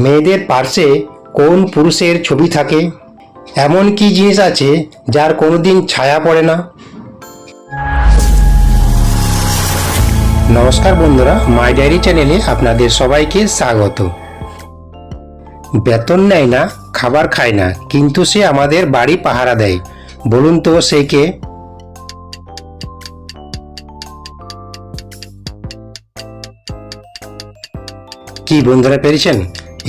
মেয়েদের পার্সে কোন পুরুষের ছবি থাকে? এমন কি জিনিস আছে যার কোনোদিন ছায়া পড়ে না? নমস্কার বন্ধুরা, মাই ডায়েরি চ্যানেলে আপনাদের সবাইকে স্বাগত। বেতন নেয় না, খাবার খায় না, কিন্তু সে আমাদের বাড়ি পাহারা দেয়। বলুন তো সে কে? কি বন্ধুরা, পেরেছেন?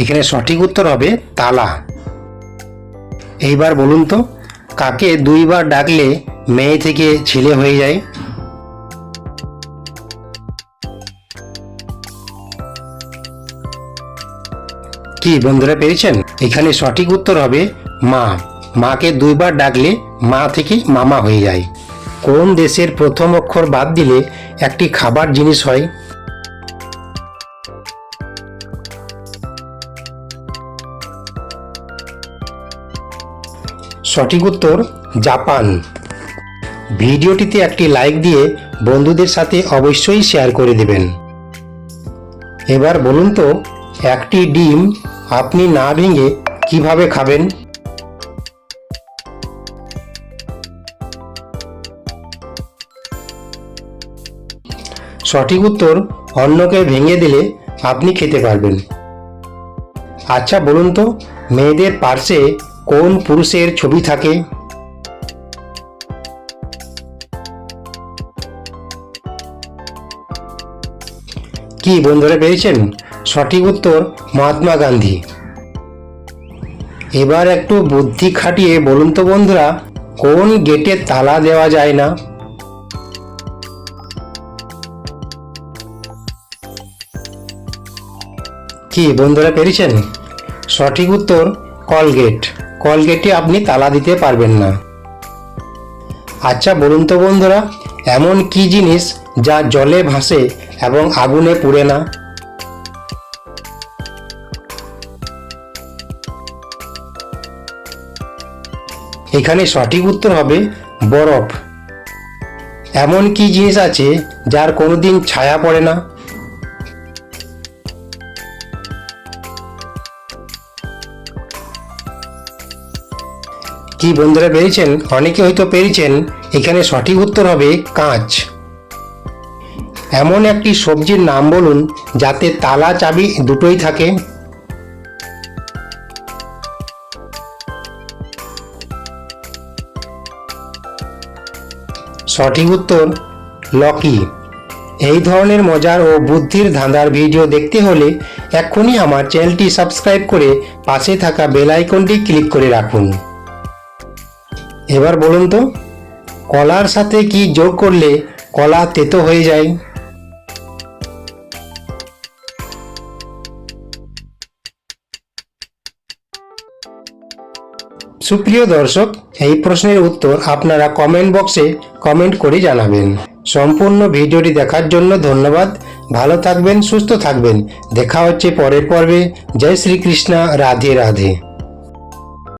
এখানে সঠিক উত্তর হবে তালা। এইবার বলুন তো, কাকে দুইবার ডাকলে মেয়ে থেকে ছেলে হয়ে যায়? কি বন্ধুরা, পেরেছেন? এখানে সঠিক উত্তর হবে মা। মাকে দুইবার ডাকলে মা থেকে মামা হয়ে যায়। কোন দেশের প্রথম অক্ষর বাদ দিলে একটি খাবার জিনিস হয়? সঠিক উত্তর জাপান। ভিডিওটিতে একটি লাইক দিয়ে বন্ধুদের সাথে অবশ্যই শেয়ার করে দেবেন। এবার বলুন তো, একটি ডিম আপনি না ভেঙে কিভাবে খাবেন? সঠিক উত্তর অন্যকে ভেঙে দিলে আপনি খেতে পারবেন। আচ্ছা বলুন তো, মেয়েদের পার্সে কোন পুরুষের ছবি থাকে? কি বন্ধুরা, পেরেছেন? সঠিক উত্তর মহাত্মা গান্ধী। এবার একটু বুদ্ধি খাটিয়ে বলুন তো বন্ধুরা, কোন গেটে তালা দেওয়া যায় না? কি বন্ধুরা, পেরেছেন? সঠিক উত্তর কলগেট। কলগেটে আপনি তালা দিতে পারবেন না। আচ্ছা বলুন তো বন্ধুরা, এমন কি জিনিস যা জলে ভাসে এবং আগুনে পুড়ে না? এখানে সঠিক উত্তর হবে বরফ। এমন কি জিনিস আছে যার কোনোদিন ছায়া পড়ে না? কি বন্ধুরা, পেরেছেন? অনেকে হয়তো পেরেছেন। এখানে সঠিক উত্তর হবে কাঁচ। এমন একটি সবজির নাম বলুন যাতে তালা চাবি দুটোই থাকে। সঠিক উত্তর লকি। এই ধরনের মজার ও বুদ্ধির ধাঁধার ভিডিও দেখতে হলে এক্ষুনি আমার চ্যানেলটি সাবস্ক্রাইব করে পাশে থাকা বেল আইকনটি ক্লিক করে রাখুন। এবার বলুন তো, কলার সাথে কি যোগ করলে কলা তেতো হয়ে যায়? সুপ্রিয় দর্শক, এই প্রশ্নের উত্তর আপনারা কমেন্ট বক্সে কমেন্ট করে জানাবেন। সম্পূর্ণ ভিডিওটি দেখার জন্য ধন্যবাদ। ভালো থাকবেন, সুস্থ থাকবেন। দেখা হচ্ছে পরের পর্বে। জয় শ্রীকৃষ্ণ, রাধে রাধে।